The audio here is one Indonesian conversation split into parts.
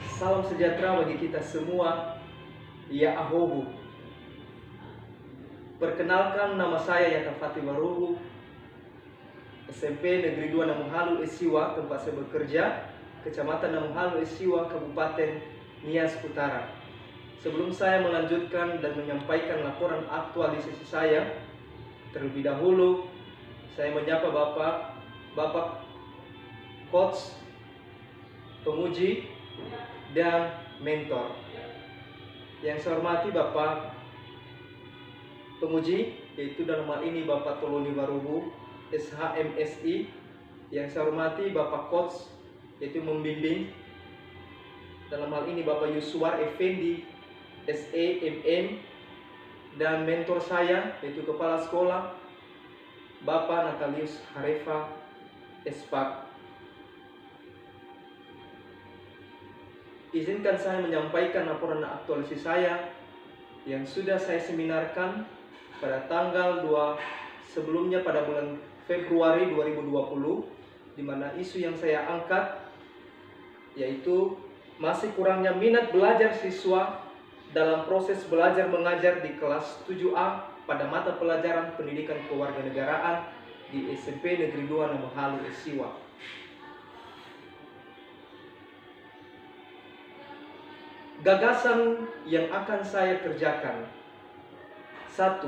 Salam sejahtera bagi kita semua. Ya Ahobu. Perkenalkan, nama saya Yata Fatih Waruhu, SMP Negeri 2 Namuhalu Esiwa, tempat saya bekerja, Kecamatan Namuhalu Esiwa, Kabupaten Nias Utara. Sebelum saya melanjutkan dan menyampaikan laporan aktualisasi saya, terlebih dahulu saya menyapa Bapak Coach, penguji, dan mentor. Yang saya hormati Bapak penguji, yaitu dalam hal ini Bapak Toloni Waruhu, SHMSI. Yang saya hormati Bapak Coach, yaitu membimbing. Dalam hal ini Bapak Yuswar Effendi, SEMM. Dan mentor saya, yaitu Kepala Sekolah, Bapak Natalius Harefa, SPAK. Izinkan saya menyampaikan laporan aktualisasi saya yang sudah saya seminarkan pada tanggal 2 sebelumnya pada bulan Februari 2020, di mana isu yang saya angkat yaitu masih kurangnya minat belajar siswa dalam proses belajar mengajar di kelas 7A pada mata pelajaran pendidikan kewarganegaraan di SMP Negeri 2 Namuhalu Esiwa. Gagasan yang akan saya kerjakan: 1.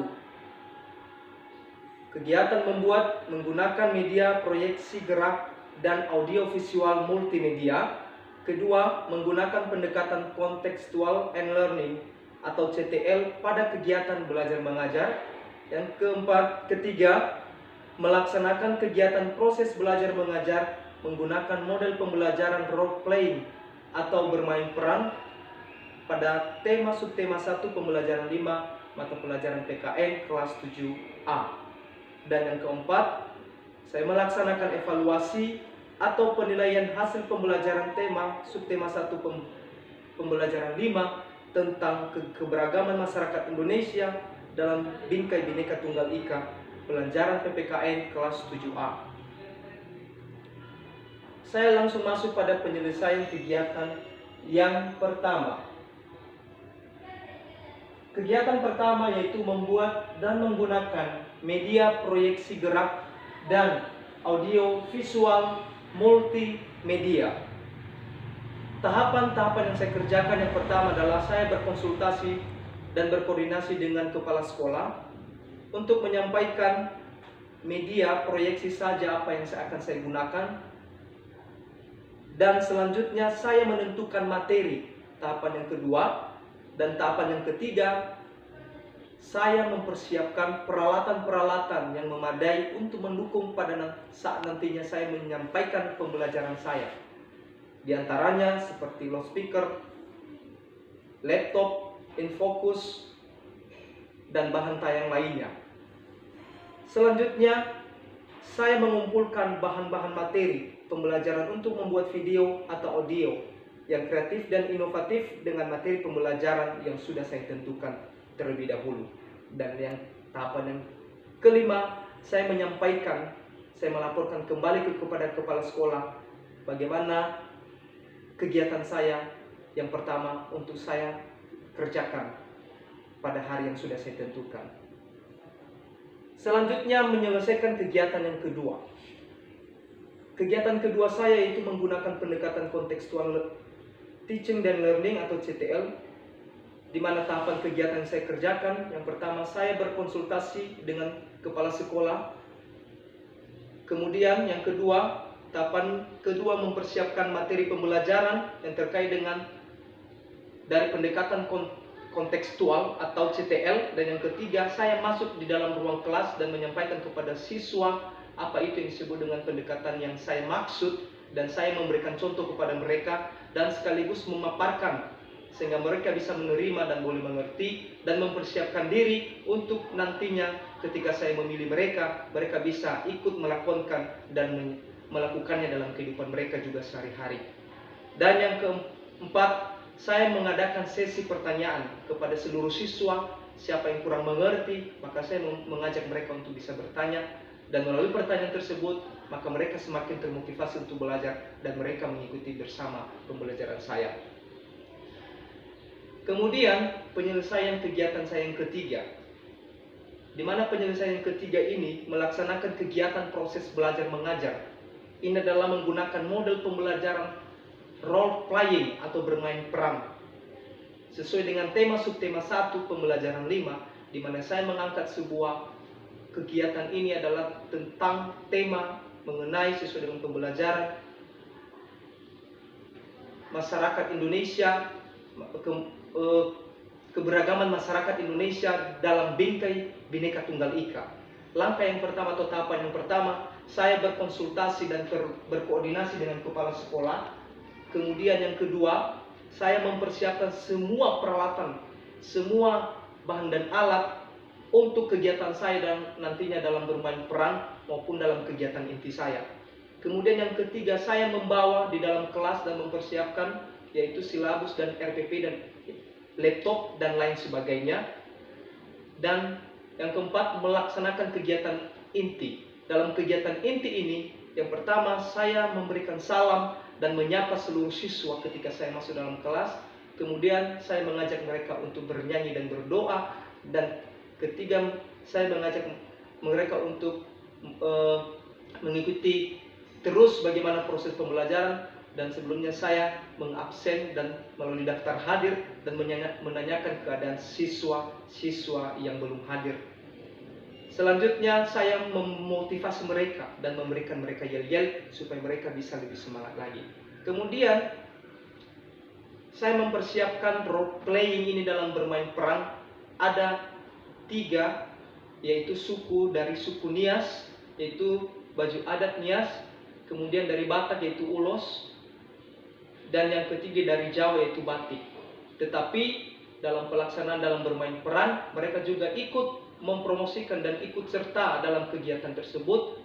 Kegiatan membuat menggunakan media proyeksi gerak dan audiovisual multimedia. 2. Menggunakan pendekatan kontekstual and learning atau CTL pada kegiatan belajar mengajar. Yang ketiga, melaksanakan kegiatan proses belajar mengajar menggunakan model pembelajaran role playing atau bermain peran pada tema subtema 1 pembelajaran 5 mata pelajaran PKN kelas 7A. Dan yang keempat, saya melaksanakan evaluasi atau penilaian hasil pembelajaran tema subtema 1 pembelajaran 5 tentang keberagaman masyarakat Indonesia dalam bingkai Bhinneka Tunggal Ika pelajaran PPKN kelas 7A. Saya langsung masuk pada penyelesaian kegiatan yang pertama. Kegiatan pertama yaitu membuat dan menggunakan media proyeksi gerak dan audio visual multimedia. Tahapan-tahapan yang saya kerjakan yang pertama adalah saya berkonsultasi dan berkoordinasi dengan kepala sekolah untuk menyampaikan media proyeksi saja apa yang akan saya gunakan. Dan selanjutnya saya menentukan materi, tahapan yang kedua. Dan tahapan yang ketiga, saya mempersiapkan peralatan-peralatan yang memadai untuk mendukung pada saat nantinya saya menyampaikan pembelajaran saya. Di antaranya seperti loudspeaker, laptop, infocus, dan bahan tayang lainnya. Selanjutnya, saya mengumpulkan bahan-bahan materi pembelajaran untuk membuat video atau audio yang kreatif dan inovatif dengan materi pembelajaran yang sudah saya tentukan terlebih dahulu. Dan yang tahapan yang kelima, saya melaporkan kembali kepada kepala sekolah bagaimana kegiatan saya yang pertama untuk saya kerjakan pada hari yang sudah saya tentukan. Selanjutnya menyelesaikan kegiatan yang kedua. Kegiatan kedua saya yaitu menggunakan pendekatan kontekstual teaching dan learning atau CTL, di mana tahapan kegiatan yang saya kerjakan yang pertama saya berkonsultasi dengan kepala sekolah. Kemudian yang kedua, tahapan kedua mempersiapkan materi pembelajaran yang terkait dengan dari pendekatan kontekstual atau CTL. Dan yang ketiga, saya masuk di dalam ruang kelas dan menyampaikan kepada siswa apa itu yang disebut dengan pendekatan yang saya maksud, dan saya memberikan contoh kepada mereka dan sekaligus memaparkan sehingga mereka bisa menerima dan boleh mengerti dan mempersiapkan diri untuk nantinya ketika saya memilih mereka bisa ikut melakukan dan melakukannya dalam kehidupan mereka juga sehari-hari. Dan yang keempat, saya mengadakan sesi pertanyaan kepada seluruh siswa. Siapa yang kurang mengerti, maka saya mengajak mereka untuk bisa bertanya. Dan melalui pertanyaan tersebut, maka mereka semakin termotivasi untuk belajar dan mereka mengikuti bersama pembelajaran saya. Kemudian penyelesaian kegiatan saya yang ketiga, di mana penyelesaian ketiga ini melaksanakan kegiatan proses belajar mengajar. Ini adalah menggunakan model pembelajaran role playing atau bermain peran. Sesuai dengan tema subtema 1 pembelajaran 5, di mana saya mengangkat sebuah kegiatan ini adalah tentang tema mengenai sesuai dengan pembelajaran masyarakat Indonesia, keberagaman masyarakat Indonesia dalam bingkai Bhinneka Tunggal Ika. Langkah yang pertama atau tahapan yang pertama, saya berkonsultasi dan berkoordinasi dengan kepala sekolah. Kemudian yang kedua, saya mempersiapkan semua peralatan, semua bahan dan alat untuk kegiatan saya dan nantinya dalam bermain peran maupun dalam kegiatan inti saya. Kemudian yang ketiga, saya membawa di dalam kelas dan mempersiapkan yaitu silabus dan RPP dan laptop dan lain sebagainya. Dan yang keempat, melaksanakan kegiatan inti. Dalam kegiatan inti ini, yang pertama saya memberikan salam dan menyapa seluruh siswa ketika saya masuk dalam kelas. Kemudian saya mengajak mereka untuk bernyanyi dan berdoa. Dan ketiga, saya mengajak mereka untuk mengikuti terus bagaimana proses pembelajaran. Dan sebelumnya saya mengabsen dan melalui daftar hadir dan menanyakan keadaan siswa-siswa yang belum hadir. Selanjutnya saya memotivasi mereka dan memberikan mereka yel-yel supaya mereka bisa lebih semangat lagi. Kemudian saya mempersiapkan role playing ini dalam bermain peran. Ada 3, yaitu suku dari suku Nias, yaitu baju adat Nias. Kemudian dari Batak yaitu ulos. Dan yang ketiga dari Jawa yaitu batik. Tetapi dalam pelaksanaan dalam bermain peran, mereka juga ikut mempromosikan dan ikut serta dalam kegiatan tersebut.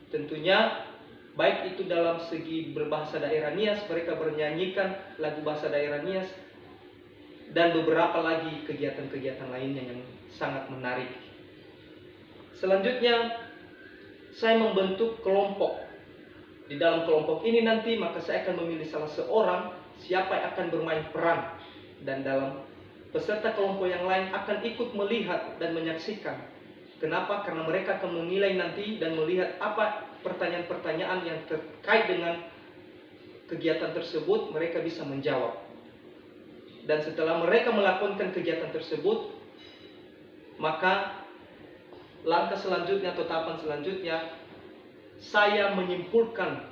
Tentunya baik itu dalam segi berbahasa daerah Nias, mereka bernyanyikan lagu bahasa daerah Nias, dan beberapa lagi kegiatan-kegiatan lainnya yang sangat menarik. Selanjutnya saya membentuk kelompok. Di dalam kelompok ini nanti maka saya akan memilih salah seorang siapa yang akan bermain peran, dan dalam peserta kelompok yang lain akan ikut melihat dan menyaksikan. Kenapa? Karena mereka akan menilai nanti dan melihat apa pertanyaan-pertanyaan yang terkait dengan kegiatan tersebut, mereka bisa menjawab. Dan setelah mereka melakukan kegiatan tersebut, maka langkah selanjutnya atau tahapan selanjutnya, saya menyimpulkan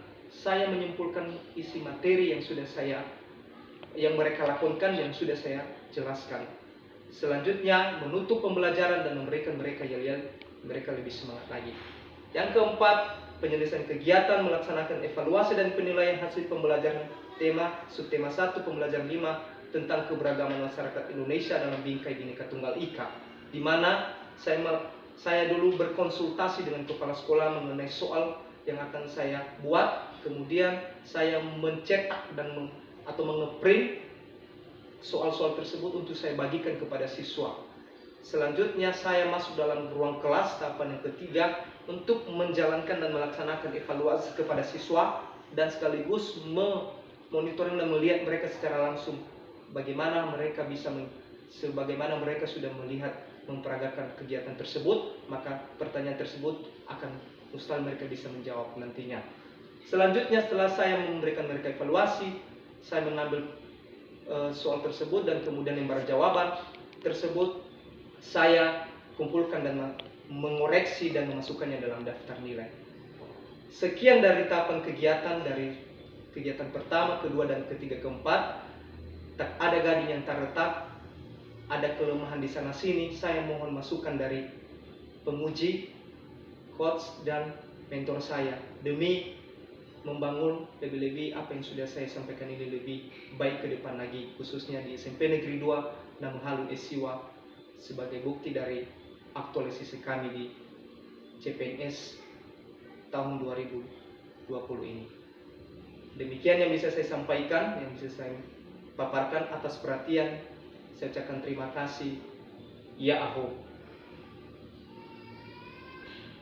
isi materi yang mereka lakukan, yang sudah saya jelaskan. Selanjutnya menutup pembelajaran dan memberikan mereka yel-yel, mereka lebih semangat lagi. Yang keempat, penyelesaian kegiatan, melaksanakan evaluasi dan penilaian hasil pembelajaran tema subtema 1 pembelajaran 5 tentang keberagaman masyarakat Indonesia dalam bingkai Bhinneka Tunggal Ika, di mana saya dulu berkonsultasi dengan kepala sekolah mengenai soal yang akan saya buat. Kemudian saya mencetak atau mengeprint soal-soal tersebut untuk saya bagikan kepada siswa. Selanjutnya saya masuk dalam ruang kelas tahapan yang ketiga untuk menjalankan dan melaksanakan evaluasi kepada siswa dan sekaligus memonitoring dan melihat mereka secara langsung bagaimana mereka sudah melihat memperagakan kegiatan tersebut, maka pertanyaan tersebut akan mustahil mereka bisa menjawab nantinya. Selanjutnya setelah saya memberikan mereka evaluasi, saya mengambil soal tersebut dan kemudian lembar jawaban tersebut saya kumpulkan dan mengoreksi dan memasukkannya dalam daftar nilai. Sekian dari tahapan kegiatan, dari kegiatan pertama, kedua, dan ketiga, keempat. Tak ada gading yang tak retak, ada kelemahan di sana sini. Saya mohon masukan dari penguji, coach, dan mentor saya demi membangun lebih-lebih apa yang sudah saya sampaikan ini lebih baik ke depan lagi, khususnya di SMP Negeri 2 Namhalu Esiwa, sebagai bukti dari aktualisasi kami di CPNS tahun 2020 ini. Demikian yang bisa saya sampaikan, yang bisa saya paparkan. Atas perhatian saya ucapkan terima kasih. Ya Aho.